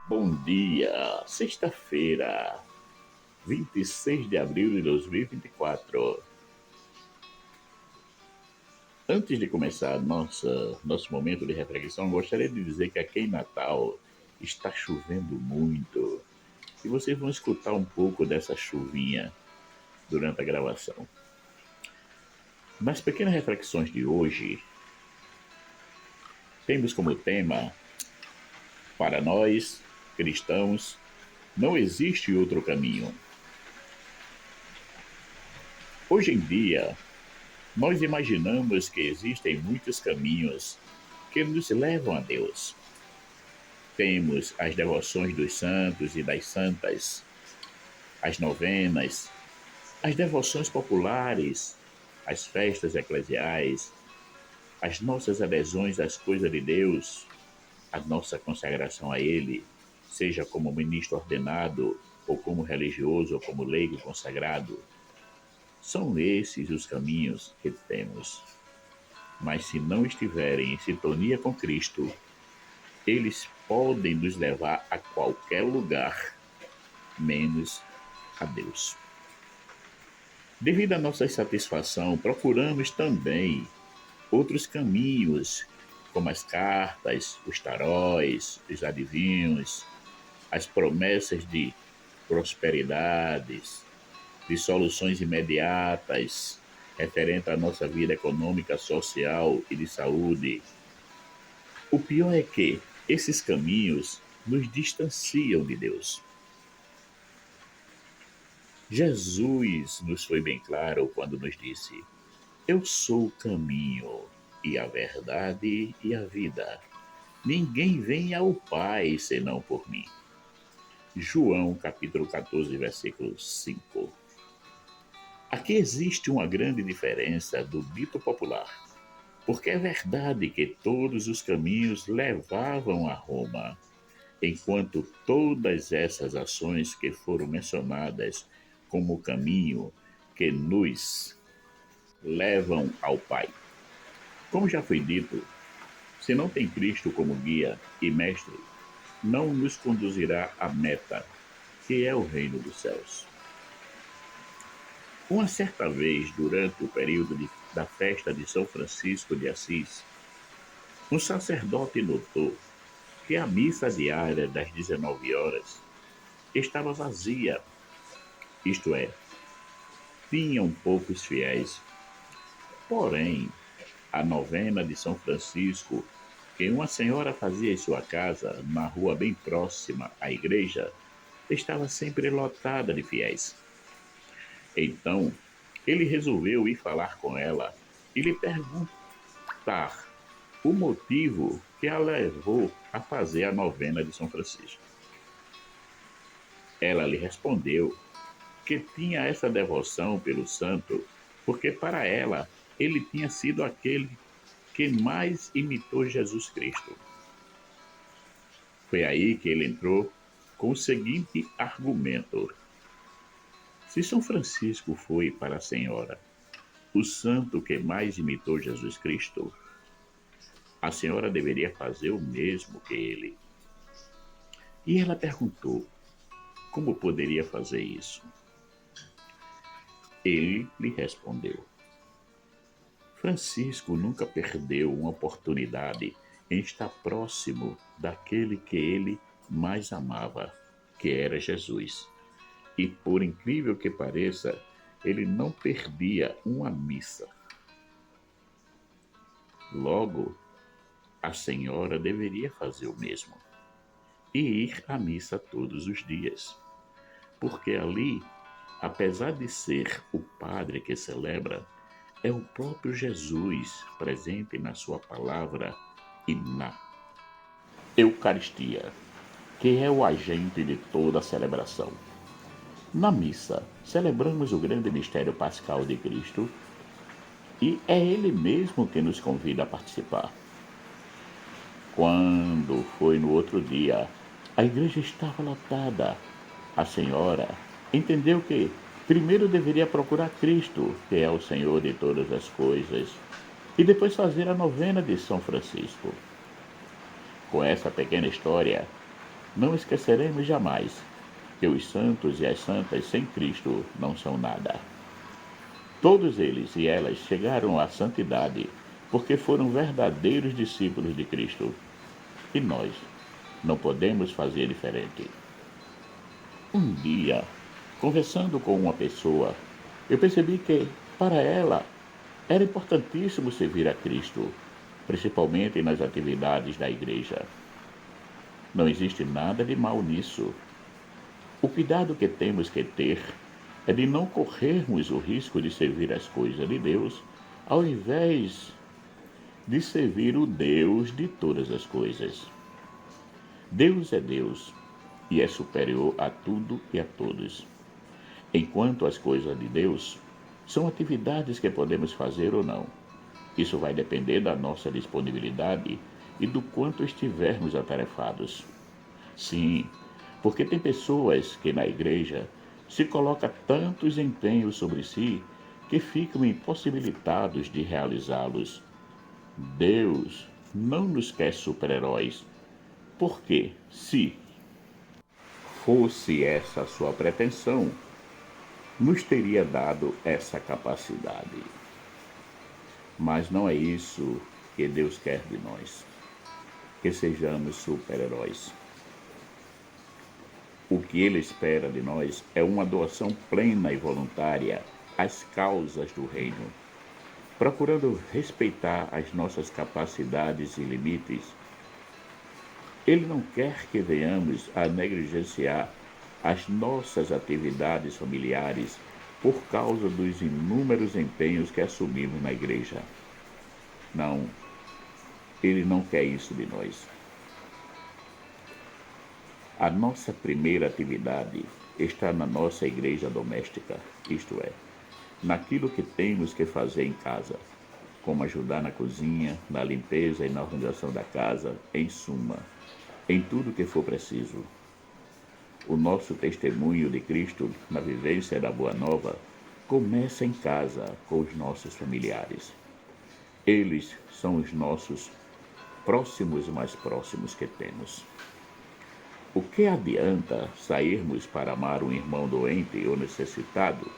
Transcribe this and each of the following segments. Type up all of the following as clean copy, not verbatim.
Bom dia, sexta-feira, 26 de abril de 2024. Antes de começar nosso momento de reflexão, gostaria de dizer que aqui em Natal está chovendo muito e vocês vão escutar um pouco dessa chuvinha durante a gravação. Nas pequenas reflexões de hoje, temos como tema: para nós, cristãos, não existe outro caminho. Hoje em dia, nós imaginamos que existem muitos caminhos que nos levam a Deus. Temos as devoções dos santos e das santas, as novenas, as devoções populares, as festas eclesiais, as nossas adesões às coisas de Deus, a nossa consagração a Ele, seja como ministro ordenado, ou como religioso, ou como leigo consagrado. São esses os caminhos que temos. Mas se não estiverem em sintonia com Cristo, eles podem nos levar a qualquer lugar, menos a Deus. Devido à nossa insatisfação, procuramos também outros caminhos, como as cartas, os taróis, os adivinhos, as promessas de prosperidades, de soluções imediatas referente à nossa vida econômica, social e de saúde. O pior é que esses caminhos nos distanciam de Deus. Jesus nos foi bem claro quando nos disse: Eu sou o caminho e a verdade e a vida. Ninguém vem ao Pai senão por mim. João capítulo 14, versículo 5. Aqui existe uma grande diferença do dito popular, porque é verdade que todos os caminhos levavam a Roma, enquanto todas essas ações que foram mencionadas como caminho que nos levam ao Pai. Como já foi dito, se não tem Cristo como guia e mestre, não nos conduzirá à meta, que é o reino dos céus. Uma certa vez, durante o período da festa de São Francisco de Assis, um sacerdote notou que a missa diária das 19 horas estava vazia, isto é, tinham poucos fiéis. Porém, a novena de São Francisco, que uma senhora fazia em sua casa, na rua bem próxima à igreja, estava sempre lotada de fiéis. Então, ele resolveu ir falar com ela e lhe perguntar o motivo que a levou a fazer a novena de São Francisco. Ela lhe respondeu que tinha essa devoção pelo santo porque para ela ele tinha sido aquele que mais imitou Jesus Cristo. Foi aí que ele entrou com o seguinte argumento: se São Francisco foi para a senhora o santo que mais imitou Jesus Cristo, a senhora deveria fazer o mesmo que ele. E ela perguntou como poderia fazer isso. Ele lhe respondeu: Francisco nunca perdeu uma oportunidade em estar próximo daquele que ele mais amava, que era Jesus. E por incrível que pareça, ele não perdia uma missa. Logo, a senhora deveria fazer o mesmo e ir à missa todos os dias, porque ali, apesar de ser o padre que celebra, é o próprio Jesus presente na sua palavra e na Eucaristia, que é o agente de toda a celebração. Na missa, celebramos o grande mistério pascal de Cristo e é Ele mesmo que nos convida a participar. Quando foi no outro dia, a igreja estava lotada. A senhora entendeu que primeiro deveria procurar Cristo, que é o Senhor de todas as coisas, e depois fazer a novena de São Francisco. Com essa pequena história, Não esqueceremos jamais que os santos e as santas sem Cristo não são nada. Todos eles e elas chegaram à santidade porque foram verdadeiros discípulos de Cristo. E nós não podemos fazer diferente. Um dia, conversando com uma pessoa, eu percebi que, para ela, era importantíssimo servir a Cristo, principalmente nas atividades da igreja. Não existe nada de mal nisso. O cuidado que temos que ter é de não corrermos o risco de servir as coisas de Deus, ao invés de servir o Deus de todas as coisas. Deus é Deus e é superior a tudo e a todos. Enquanto as coisas de Deus são atividades que podemos fazer ou não. Isso vai depender da nossa disponibilidade e do quanto estivermos atarefados. Sim, porque tem pessoas que na igreja se colocam tantos empenhos sobre si que ficam impossibilitados de realizá-los. Deus não nos quer super-heróis, porque se fosse essa a sua pretensão, nos teria dado essa capacidade. Mas não é isso que Deus quer de nós, que sejamos super-heróis. O que Ele espera de nós é uma doação plena e voluntária às causas do reino, procurando respeitar as nossas capacidades e limites. Ele não quer que venhamos a negligenciar as nossas atividades familiares por causa dos inúmeros empenhos que assumimos na igreja. Não, Ele não quer isso de nós. A nossa primeira atividade está na nossa igreja doméstica, isto é, naquilo que temos que fazer em casa, como ajudar na cozinha, na limpeza e na organização da casa, em suma, em tudo que for preciso. O nosso testemunho de Cristo na vivência da Boa Nova começa em casa com os nossos familiares. Eles são os nossos próximos mais próximos que temos. O que adianta sairmos para amar um irmão doente ou necessitado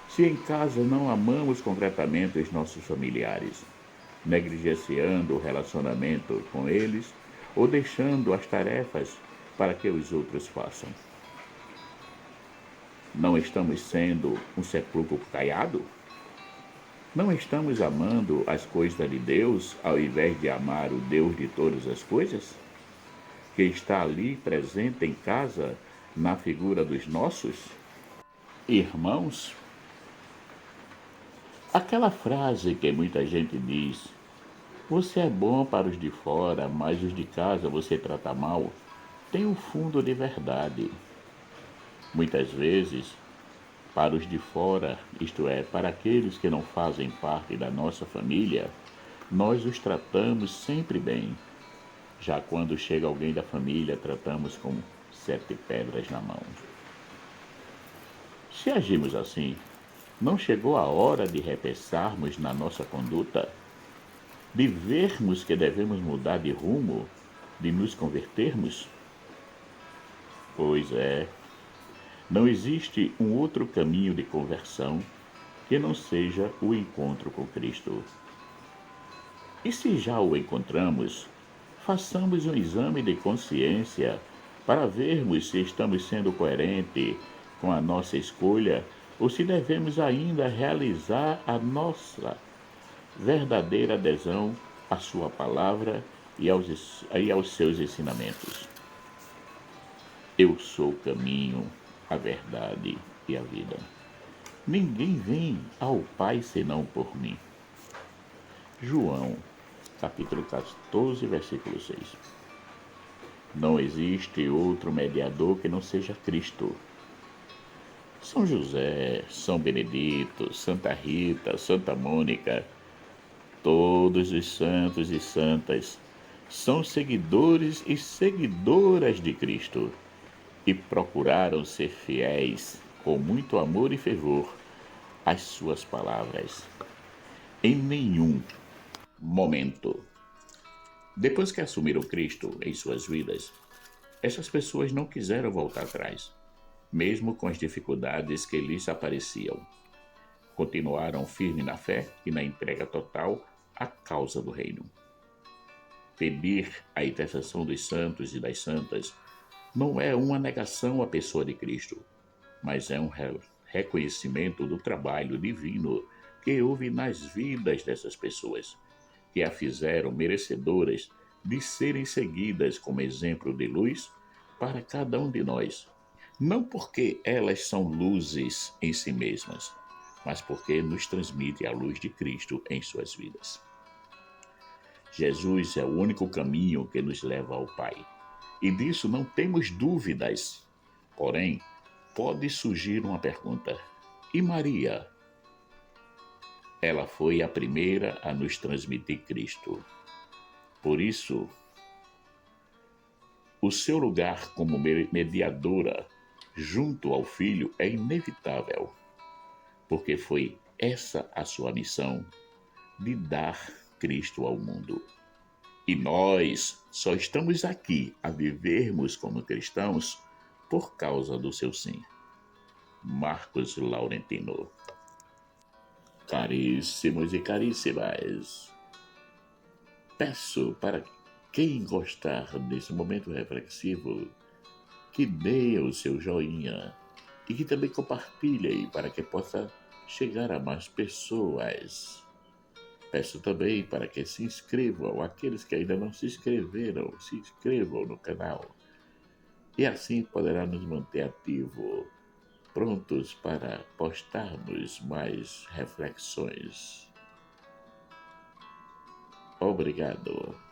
se em casa não amamos concretamente os nossos familiares, negligenciando o relacionamento com eles ou deixando as tarefas para que os outros façam? Não estamos sendo um sepulcro caiado? Não estamos amando as coisas de Deus ao invés de amar o Deus de todas as coisas, que está ali presente em casa na figura dos nossos irmãos? Aquela frase que muita gente diz: você é bom para os de fora, mas os de casa você trata mal, tem um fundo de verdade. Muitas vezes, para os de fora, isto é, para aqueles que não fazem parte da nossa família, nós os tratamos sempre bem. Já quando chega alguém da família, tratamos com 7 pedras na mão. Se agimos assim, não chegou a hora de repensarmos na nossa conduta? De vermos que devemos mudar de rumo, de nos convertermos? Pois é, não existe um outro caminho de conversão que não seja o encontro com Cristo. E se já o encontramos, façamos um exame de consciência para vermos se estamos sendo coerentes com a nossa escolha ou se devemos ainda realizar a nossa verdadeira adesão à sua palavra e aos seus ensinamentos. Eu sou o caminho, a verdade e a vida. Ninguém vem ao Pai senão por mim. João, capítulo 14, versículo 6. Não existe outro mediador que não seja Cristo. São José, São Benedito, Santa Rita, Santa Mônica, todos os santos e santas são seguidores e seguidoras de Cristo e procuraram ser fiéis com muito amor e fervor às suas palavras. Em nenhum momento, depois que assumiram Cristo em suas vidas, Essas pessoas não quiseram voltar atrás, mesmo com as dificuldades que lhes apareciam. Continuaram firmes na fé e na entrega total à causa do reino. Pedir a intercessão dos santos e das santas não é uma negação à pessoa de Cristo, mas é um reconhecimento do trabalho divino que houve nas vidas dessas pessoas, que a fizeram merecedoras de serem seguidas como exemplo de luz para cada um de nós. Não porque elas são luzes em si mesmas, mas porque nos transmite a luz de Cristo em suas vidas. Jesus é o único caminho que nos leva ao Pai, e disso não temos dúvidas. Porém, pode surgir uma pergunta: e Maria? Ela foi a primeira a nos transmitir Cristo. Por isso, o seu lugar como mediadora junto ao Filho é inevitável, porque foi essa a sua missão de dar Cristo ao mundo. E nós só estamos aqui a vivermos como cristãos por causa do seu sim. Marcos Laurentino. Caríssimos e caríssimas, peço para quem gostar desse momento reflexivo que dê o seu joinha e que também compartilhe para que possa chegar a mais pessoas. Peço também para que se inscrevam, aqueles que ainda não se inscreveram, se inscrevam no canal. E assim poderá nos manter ativos, prontos para postarmos mais reflexões. Obrigado.